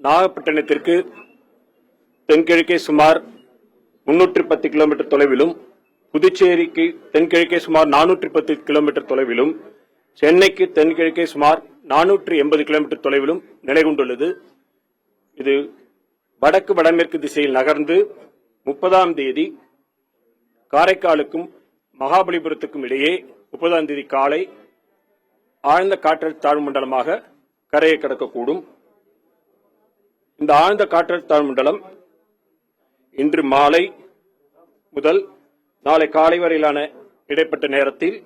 நாகப்பட்டினத்திற்கு தென்கிழக்கே சுமார் 310 கிலோமீட்டர் தொலைவிலும், புதுச்சேரிக்கு தென்கிழக்கே சுமார் 410 கிலோமீட்டர் தொலைவிலும், சென்னைக்கு தென்கிழக்கே சுமார் 480 கிலோமீட்டர் தொலைவிலும் நிலை கொண்டுள்ளது. இது வடக்கு வடமேற்கு திசையில் நகர்ந்து 30ஆம் தேதி காரைக்காலுக்கும் மகாபலிபுரத்துக்கும் இடையே 30ஆம் தேதி காலை ஆழ்ந்த காற்றழுத்த தாழ்வு மண்டலமாக கரையை கடக்கக்கூடும். இந்த ஆழ்ந்த காற்றழுத்த தாழ்வு மண்டலம் இன்று மாலை முதல் நாளை காலை வரையிலான இடைப்பட்ட நேரத்தில்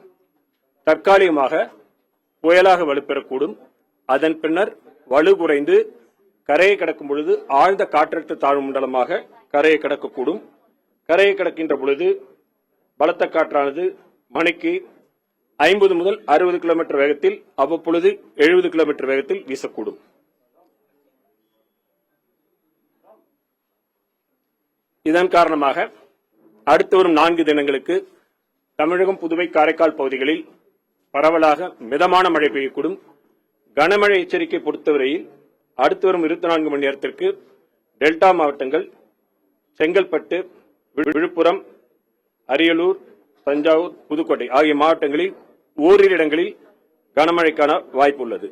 தற்காலிகமாக புயலாக வலுப்பெறக்கூடும். அதன் பின்னர் வலு குறைந்து கரையை கடக்கும் பொழுது ஆழ்ந்த காற்றழுத்த தாழ்வு மண்டலமாக கரையை கடக்கக்கூடும். கரையை கடக்கின்ற பொழுது பலத்த காற்றானது மணிக்கு 50 முதல் 60 கிலோமீட்டர் வேகத்தில், அவ்வப்பொழுது 70 கிலோமீட்டர் வேகத்தில் வீசக்கூடும். இதன் காரணமாக அடுத்து வரும் 4 தினங்களுக்கு தமிழகம், புதுவை, காரைக்கால் பகுதிகளில் பரவலாக மிதமான மழை பெய்யக்கூடும். கனமழை எச்சரிக்கை பொறுத்தவரையில் அடுத்து வரும் 24 மணி நேரத்திற்கு டெல்டா மாவட்டங்கள் செங்கல்பட்டு, விழுப்புரம், அரியலூர், தஞ்சாவூர், புதுக்கோட்டை ஆகிய மாவட்டங்களில் ஓரிரு இடங்களில் கனமழைக்கான வாய்ப்பு உள்ளது.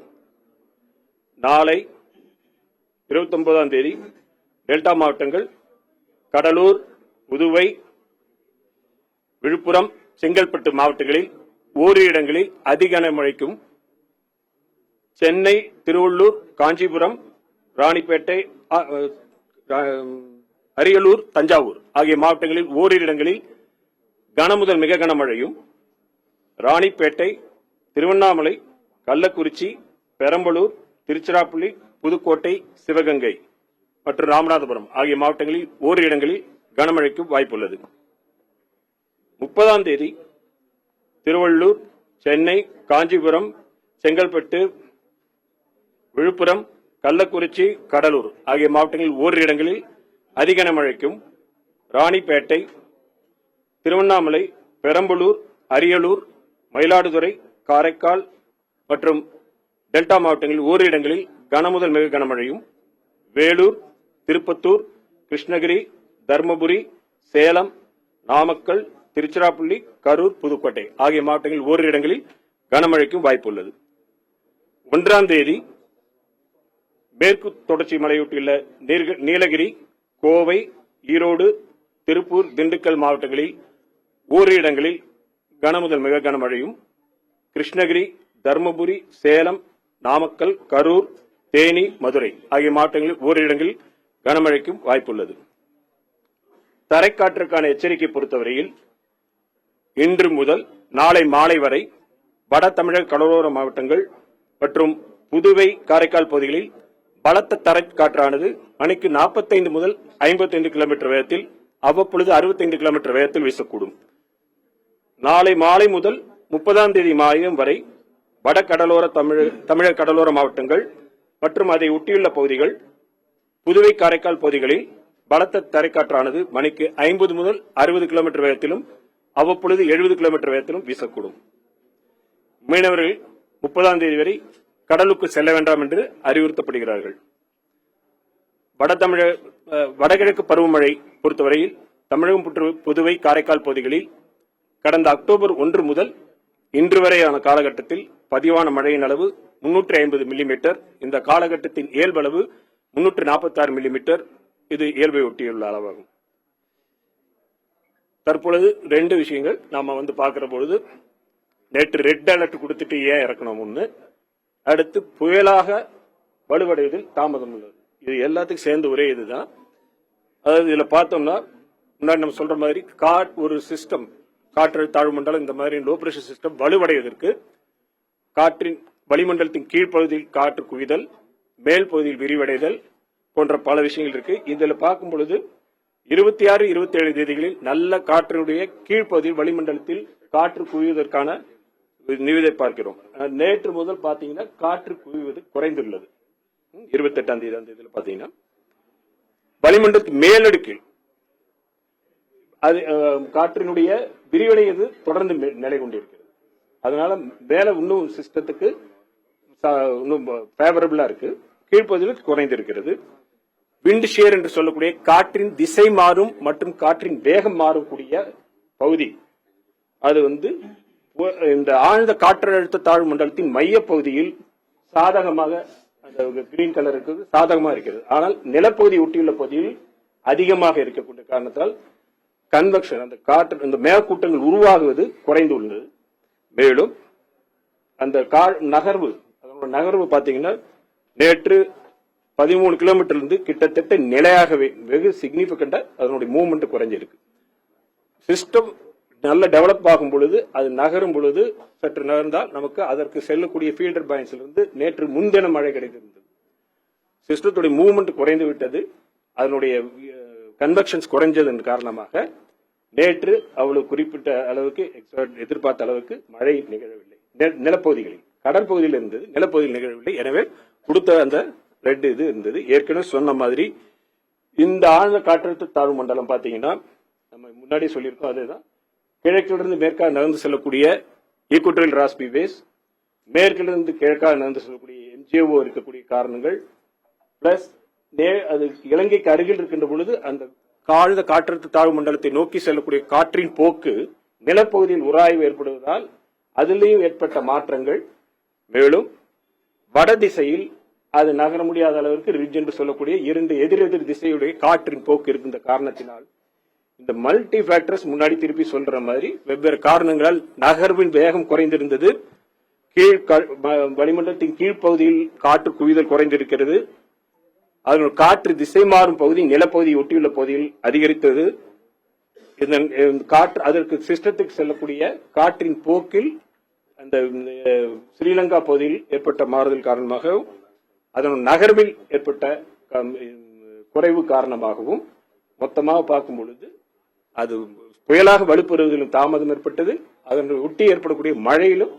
நாளை 29ஆம் தேதி டெல்டா மாவட்டங்கள் கடலூர், புதுவை, விழுப்புரம், செங்கல்பட்டு மாவட்டங்களில் ஓரிரு இடங்களில் அதி கனமழைக்கும், சென்னை, திருவள்ளூர், காஞ்சிபுரம், ராணிப்பேட்டை, அரியலூர், தஞ்சாவூர் ஆகிய மாவட்டங்களில் ஓரிரு இடங்களில் கனமுதல் மிக கனமழையும், ராணிப்பேட்டை, திருவண்ணாமலை, கள்ளக்குறிச்சி, பெரம்பலூர், திருச்சிராப்பள்ளி, புதுக்கோட்டை, சிவகங்கை மற்றும் ராமநாதபுரம் ஆகிய மாவட்டங்களில் ஓரிரு இடங்களில் கனமழைக்கு வாய்ப்புள்ளது. 30ஆம் தேதி திருவள்ளூர், சென்னை, காஞ்சிபுரம், செங்கல்பட்டு, விழுப்புரம், கள்ளக்குறிச்சி, கடலூர் ஆகிய மாவட்டங்களில் ஓரிரு இடங்களில் அதிக கனமழைக்கும், ராணிப்பேட்டை, திருவண்ணாமலை, பெரம்பலூர், அரியலூர், மயிலாடுதுறை, காரைக்கால் மற்றும் டெல்டா மாவட்டங்களில் ஓரிரு இடங்களில் கனமுதல் மிக கனமழையும், வேலூர், திருப்பத்தூர், கிருஷ்ணகிரி, தருமபுரி, சேலம், நாமக்கல், திருச்சிராப்பள்ளி, கரூர், புதுக்கோட்டை ஆகிய மாவட்டங்களில் ஓரிரு இடங்களில் கனமழைக்கும் வாய்ப்புள்ளது. 1ஆம் தேதி மேற்கு தொடர்ச்சி மலையொட்டியுள்ள நீலகிரி, கோவை, ஈரோடு, திருப்பூர், திண்டுக்கல் மாவட்டங்களில் ஓரிரு இடங்களில் கனமுதல் மிக கனமழையும், கிருஷ்ணகிரி, தருமபுரி, சேலம், நாமக்கல், கரூர், தேனி, மதுரை ஆகிய மாவட்டங்களில் ஓரிரு இடங்களில் கனமழைக்கும் வாய்ப்புள்ளது. தரைக்காற்றுக்கான எச்சரிக்கை பொறுத்தவரையில் இன்று முதல் நாளை மாலை வரை வட தமிழக கடலோர மாவட்டங்கள் மற்றும் புதுவை, காரைக்கால் பகுதிகளில் பலத்த தரைக்காற்றானது மணிக்கு 45 முதல் 55 கிலோமீட்டர் வேகத்தில், அவ்வப்பொழுது 65 கிலோமீட்டர் வேகத்தில் வீசக்கூடும். நாளை மாலை முதல் 30ஆம் தேதி மாயம் வரை வட கடலோர தமிழக கடலோர மாவட்டங்கள் மற்றும் அதை ஒட்டியுள்ள பகுதிகள், புதுவை, காரைக்கால் பகுதிகளில் பலத்த தரைக்காற்றானது மணிக்கு 50 முதல் 60 கிலோமீட்டர் வேகத்திலும், அவ்வப்பொழுது 70 கிலோமீட்டர் வேகத்திலும் வீசக்கூடும். மீனவர்கள் 30ஆம் தேதி வரை கடலுக்கு செல்ல வேண்டாம் என்று அறிவுறுத்தப்படுகிறார்கள். வடகிழக்கு பருவமழை பொறுத்தவரையில் தமிழகம், புதுவை, காரைக்கால் பகுதிகளில் கடந்த அக்டோபர் 1 முதல் இன்று வரையான காலகட்டத்தில் பதிவான மழையின் அளவு 350 மில்லிமீட்டர். இந்த காலகட்டத்தின் இயல்பளவு 346 மில்லிமீட்டர். இது இயல்பை ஒட்டியுள்ள அளவாகும். தற்பொழுது 2 விஷயங்கள் நாம பார்க்கிற பொழுது, நேற்று ரெட் அலர்ட் கொடுத்துட்டு ஏன் இறக்கணும் ஒண்ணு, அடுத்து புயலாக வலுவடைவதில் தாமதம் உள்ளது. இது எல்லாத்துக்கும் சேர்ந்து ஒரே இதுதான். அதாவது இதுல பார்த்தோம்னா முன்னாடி நம்ம சொல்ற மாதிரி ஒரு சிஸ்டம், காற்றழுத்த தாழ்வு மண்டலம், இந்த மாதிரி லோ பிரஷர் சிஸ்டம் வலுவடைவதற்கு காற்றின் வளிமண்டலத்தின் கீழ்ப்பகுதியில் காற்று குவிதல், மேல் பகுதியில் விரிவடைதல் போன்ற பல விஷயங்கள் இருக்கு. இதுல பார்க்கும் பொழுது 26, 27 தேதிகளில் நல்ல காற்றினுடைய கீழ்ப்பகுதியில் வளிமண்டலத்தில் காற்று குவிவதற்கான நிவிதை பார்க்கிறோம். நேற்று முதல் பாத்தீங்கன்னா காற்று குவிவது குறைந்துள்ளது. 28ஆம் தேதி பாத்தீங்கன்னா வளிமண்டலத்தின் மேலடுக்கில் அது காற்றினுடைய விரிவடைவது தொடர்ந்து நிலை கொண்டிருக்கிறது. அதனால மேல இன்னும் சிஸ்டத்துக்கு இன்னும் ஃபேவரபிளா இருக்கு. கீழ்ப்பகுதியில் குறைந்திருக்கிறது. விண்ட் ஷியர் என்று சொல்லக்கூடிய காற்றின் திசை மாறும் மற்றும் காற்றின் வேகம் மாறக்கூடிய பகுதி, அது இந்த ஆழ்ந்த காற்றழுத்த தாழ்வு மண்டலத்தின் மைய பகுதியில் சாதகமாக அந்த கிரீன் கலர் இருக்கிறது, சாதகமாக இருக்கிறது. ஆனால் நிலப்பகுதி ஒட்டியுள்ள பகுதியில் அதிகமாக இருக்கக்கூடிய காரணத்தால் கன்வெக்ஷன், அந்த காற்று, இந்த மேகக்கூட்டங்கள் உருவாகுவது குறைந்துள்ளது. மேலும் அந்த நகர்வு, அதனோட நகர்வு பாத்தீங்கன்னா நேற்று 13 கிலோமீட்டர் இருந்து கிட்டத்தட்ட நிலையாகவே வெகு சிக்னிபிகண்டா அதனுடைய மூவ்மெண்ட் குறைஞ்சிருக்கு. சிஸ்டம் நல்ல டெவலப் ஆகும் பொழுது, அது நகரும் பொழுது, சற்று நகர்ந்தால் நமக்கு அதற்கு செல்லக்கூடிய ஃபீல்டர் பாயிண்ட்ஸ்ல இருந்து நேற்று முன்தின மழை கிடைத்திருந்தது. சிஸ்டத்துடைய மூவ்மெண்ட் குறைந்து விட்டது, அதனுடைய கன்வெக்ஷன்ஸ் குறைஞ்சதன் காரணமாக நேற்று அவ்வளவு குறிப்பிட்ட அளவுக்கு எதிர்பார்த்த அளவுக்கு மழை நிகழவில்லை. நிலப்பகுதிகளில், கடல் பகுதியில் இருந்தது, நிலப்பகுதியில் நிகழவில்லை. எனவே கொடுத்த அந்த ரெட் இது இருந்தது. ஏற்கனவே சொன்ன மாதிரி இந்த ஆழ்ந்த காற்றழுத்த தாழ்வு மண்டலம் பாத்தீங்கன்னா நம்ம முன்னாடி சொல்லியிருக்கோம், அதுதான் கிழக்கிலிருந்து மேற்காக நகர்ந்து செல்லக்கூடிய ஈக்குவட்டோரியல் ராஸ்பி வேஸ், மேற்கிலிருந்து கிழக்காக நகர்ந்து செல்லக்கூடிய எம்ஜிஓ இருக்கக்கூடிய காரணங்கள், பிளஸ் அது இலங்கைக்கு அருகில் இருக்கின்ற பொழுது அந்த ஆழ்ந்த காற்றழுத்த தாழ்வு மண்டலத்தை நோக்கி செல்லக்கூடிய காற்றின் போக்கு நிலப்பகுதியில் உராய்வு ஏற்படுவதால் அதிலேயும் ஏற்பட்ட மாற்றங்கள். மேலும் வட திசையில் அது நகர முடியாத அளவிற்கு ரிட்ஜ் என்று சொல்லக்கூடிய 2 எதிரெதிர் திசையுடைய காற்றின் போக்கு இருக்கின்ற காரணத்தினால் இந்த மல்டி ஃபேக்டர்ஸ் முன்னாடி திருப்பி சொல்ற மாதிரி வெவ்வேறு காரணங்களால் நகர்வின் வேகம் குறைந்திருந்தது. வளிமண்டலத்தின் கீழ்ப்பகுதியில் காற்று குவிதல் குறைந்திருக்கிறது. அதனுடைய காற்று திசை மாறும் பகுதி நிலப்பகுதியை ஒட்டியுள்ள பகுதியில் அதிகரித்தது. காற்று அதற்கு சிஸ்டத்துக்கு செல்லக்கூடிய காற்றின் போக்கில் அந்த ஸ்ரீலங்கா பகுதியில் ஏற்பட்ட மாறுதல் காரணமாக அதன் நகர்வில் ஏற்பட்ட குறைவு காரணமாகவும் மொத்தமாக பார்க்கும் பொழுது அது புயலாக வலுப்பெறுவதிலும் தாமதம் ஏற்பட்டது. அதனை ஒட்டி ஏற்படக்கூடிய மழையிலும்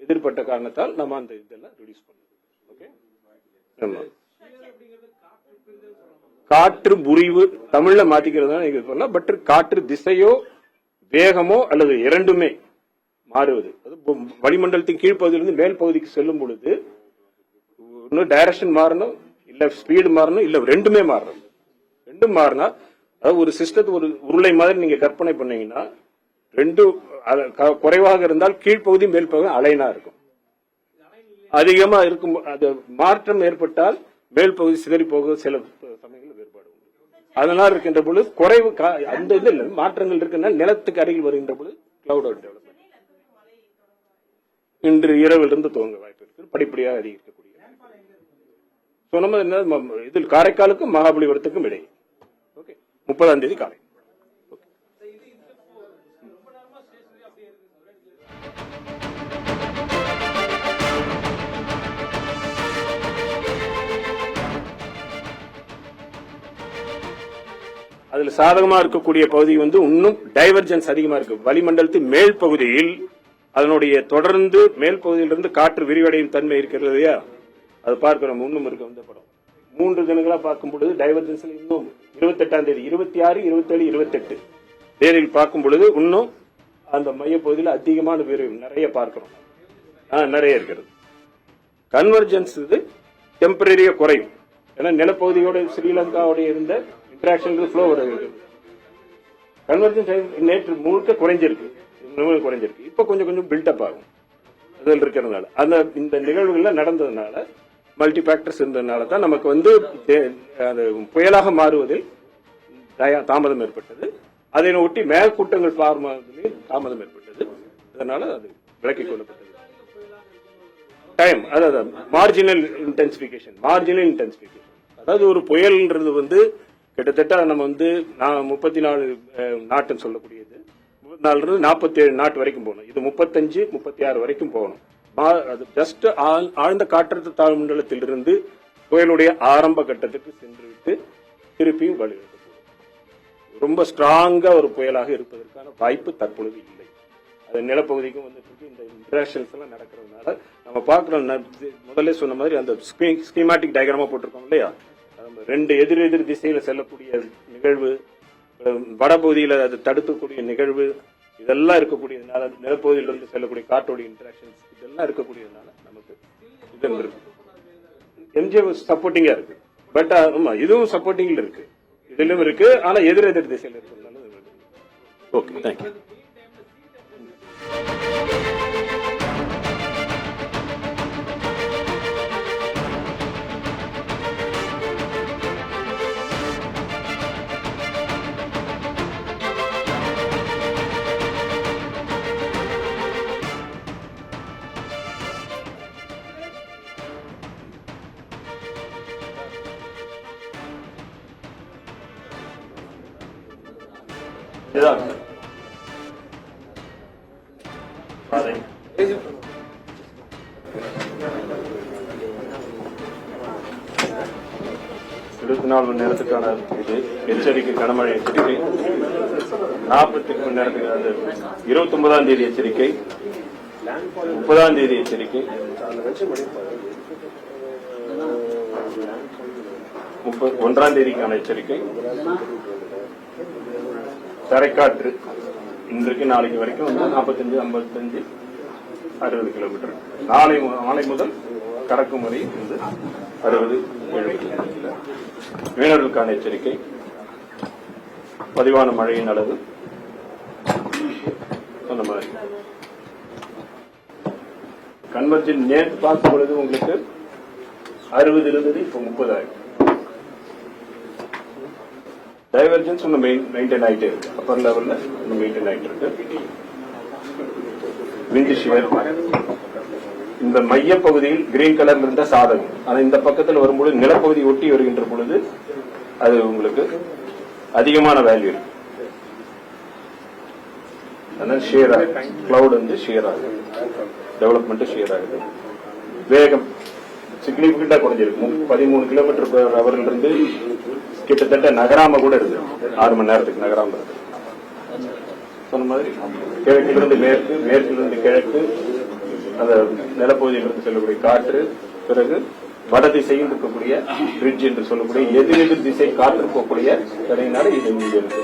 எதிர்பட்ட காரணத்தால் நம்ம அந்த இதெல்லாம் ரிடியூஸ் பண்ணோம். காற்று முறிவு தமிழ்ல மாத்திக்கிறதா, பட் காற்று திசையோ வேகமோ அல்லது இரண்டுமே மாறுவது, வளிமண்டலத்தின் கீழ்ப்பகுதியிலிருந்து மேல் பகுதிக்கு செல்லும் பொழுது இன்னும் டைரக்ஷன் மாறணும், இல்ல ஸ்பீடு மாறணும், இல்ல ரெண்டுமே மாறணும். ரெண்டும் மாறினா அதாவது ஒரு சிஸ்டத்தை ஒரு உருளை மாதிரி நீங்க கற்பனை பண்ணீங்கன்னா ரெண்டு குறைவாக இருந்தால் கீழ்ப்பகுதி மேல் பகுதி அலைனா இருக்கும். அதிகமா இருக்கும் அது மாற்றம் ஏற்பட்டால் மேல் பகுதி சிதறி போக சில சமயங்கள் வேறுபாடு உண்டு. அதனால இருக்கின்ற பொழுது குறைவு அந்த இது மாற்றங்கள் இருக்குன்னா நிலத்துக்கு அருகில் வருகின்ற பொழுது கிளவுட் டெவலப்மெண்ட் இன்று இரவிலிருந்து துவங்க வாய்ப்பு இருக்கு, படிப்படியாக அதிகரிக்கக்கூடிய. சொன்ன இதில் காரைக்காலுக்கும் மகாபலிபுரத்துக்கும் இடையே 30ஆம் தேதி காலை. அதுல சாதகமா இருக்கக்கூடிய பகுதி இன்னும் டைவர்ஜென்ஸ் அதிகமா இருக்கு. வளிமண்டலத்தின் மேல் பகுதியில் அதனுடைய தொடர்ந்து மேல் பகுதியிலிருந்து காற்று விரிவடையும் தன்மை இருக்கிறது இல்லையா, அது பார்க்கிறோம். இன்னும் இருக்கு இந்த படம் 3 தினங்களா பார்க்கும் பொழுது டைவர்ஜென்ஸ் இன்னும் 28ஆம் தேதி 26, 27, 28 தேதியில் பார்க்கும் பொழுது இன்னும் அந்த மைய பகுதியில் அதிகமான பேர் நிறைய பார்க்கிறோம், நிறைய இருக்கிறது. கன்வர்ஜென்ஸ் இது டெம்பரரியா குறையும். ஏன்னா நிலப்பகுதியோட ஸ்ரீலங்காவோட இருந்த இன்டராக்ஷன் ஃப்ளோ வருது. கன்வர்ஜென்ஸ் நேற்று முழுக்க குறைஞ்சிருக்கு. இப்ப கொஞ்சம் கொஞ்சம் பில்டப் ஆகும் அதில் இருக்கிறதுனால. அந்த இந்த நிகழ்வுகள்ல நடந்ததுனால மல்டி ஃபேக்டர்ஸ் இருந்ததுனால தான் நமக்கு புயலாக மாறுவதில் தாமதம் ஏற்பட்டது. அதை ஒட்டி மேகக்கூட்டங்கள் பார்ப்பதில் தாமதம் ஏற்பட்டது. அதனால அது விலக்கிக் கொள்ளப்பட்டது. டைம் அதாவது மார்ஜினல் இன்டென்சிபிகேஷன். அதாவது ஒரு புயல்ன்றது கிட்டத்தட்ட நம்ம 34 நாட்டுன்னு சொல்லக்கூடியது 34 47 நாட்டு வரைக்கும் போகணும். இது 35, 36 வரைக்கும் போகணும். அது ஜஸ்ட் ஆழ்ந்த காற்றழுத்த தாழ்வு மண்டலத்திலிருந்து புயலுடைய ஆரம்ப கட்டத்துக்கு சென்றுவிட்டு திருப்பியும் வலுவிழக்கும். ரொம்ப ஸ்ட்ராங்கா ஒரு புயலாக இருப்பதற்கான வாய்ப்பு தற்பொழுது இல்லை. அது நிலப்பகுதிக்கும் இந்த இன்டராக்ஷன்ஸ் எல்லாம் நடக்கிறதுனால நம்ம பார்க்கிறோம். முதல்ல சொன்ன மாதிரி அந்த ஸ்கீமாட்டிக் டயக்ராமா போட்டிருக்கோம் இல்லையா, 2 எதிரெதிர் திசையில செல்லக்கூடிய நிகழ்வு, வடபகுதியில் அது தடுக்கக்கூடிய நிகழ்வு, இதெல்லாம் இருக்கக்கூடியதுனால நிலப்பகுதியிலிருந்து செல்லக்கூடிய காற்றோடைய இன்டராக்ஷன்ஸ் இதெல்லாம் இருக்கக்கூடியதுனால நமக்கு இது எம்ஜிஎம் சப்போர்ட்டிங்கா இருக்கு. பட் ஆமா இதுவும் சப்போர்ட்டிங்ல இருக்கு, இதிலும் இருக்கு. ஆனா எதிர் திசையில் இருக்கிறதுனால ஓகே. தேங்க்யூ. இதுதான் 24 மணி நேரத்துக்கான இது எச்சரிக்கை, கனமழை எச்சரிக்கை. 48 மணி நேரத்துக்கு 29ஆம் தேதி எச்சரிக்கை, 30ஆம் தேதி எச்சரிக்கை, 31ஆம் தேதிக்கான எச்சரிக்கை. தரைக்காற்று இன்றைக்கு நாளைக்கு வரைக்கும் 45, 55, 60 கிலோமீட்டர். நாளை முதல் கடக்கும் வரை 60, 70. மீனவர்களுக்கான எச்சரிக்கை, பதிவான மழையின் அளவு அந்த மாதிரி. கன்வர்ஜன் நேற்று பார்க்கும் பொழுது உங்களுக்கு 60 இருந்தது, இப்போ 30 ஆயிரம். டைவர்ஜன்ஸ் ஒன்று மெயின்டைன் ஆகிட்டே இருக்கு, அப்பர் லெவல்ல மெயின்டைன் ஆகிட்டு இருக்கு. விண்ட் ஷியர் இந்த மைய பகுதியில் கிரீன் கலர்ல இருந்த சாதகம், ஆனா இந்த பக்கத்தில் வரும்பொழுது நிலப்பகுதி ஒட்டி வருகின்ற பொழுது அது உங்களுக்கு அதிகமான வேல்யூ இருக்கு. அதனால ஷேர் ஆகுது, கிளவுட் வந்து ஷேர் ஆகுது, டெவலப்மெண்ட் ஷேர் ஆகுது. வேகம் சிக்னிபிகண்டா குறைஞ்சிருக்கு. 13 கிலோமீட்டர் பெர் ஹவர்ல இருந்து கிட்டத்தட்ட நகராம கூட இருக்கு, 6 மணி நேரத்துக்கு நகராம இருக்கு. சொன்ன மாதிரி கிழக்கிலிருந்து மேற்கு, மேற்கிலிருந்து கிழக்கு, அந்த நிலப்பகுதியிலிருந்து செல்லக்கூடிய காற்று, பிறகு வட திசையில் இருக்கக்கூடிய பிரிட்ஜ் என்று சொல்லக்கூடிய எதிரெதிர் திசை காற்று போகக்கூடிய தடையினால இது இங்க இருக்கு.